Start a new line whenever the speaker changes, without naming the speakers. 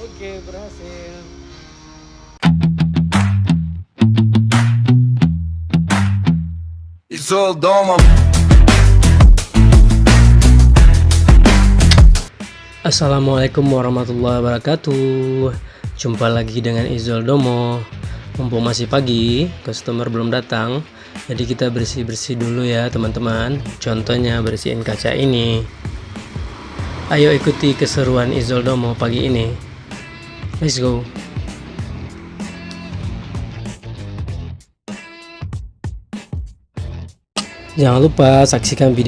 Oke, berhasil.
Izol domo.
Assalamualaikum warahmatullahi wabarakatuh. Jumpa lagi dengan Izol Domo. Mumpung masih pagi, customer belum datang, jadi kita bersih-bersih dulu ya teman-teman. Contohnya bersihin kaca ini. Ayo ikuti keseruan Izol Domo pagi ini. Let's go. Jangan lupa saksikan video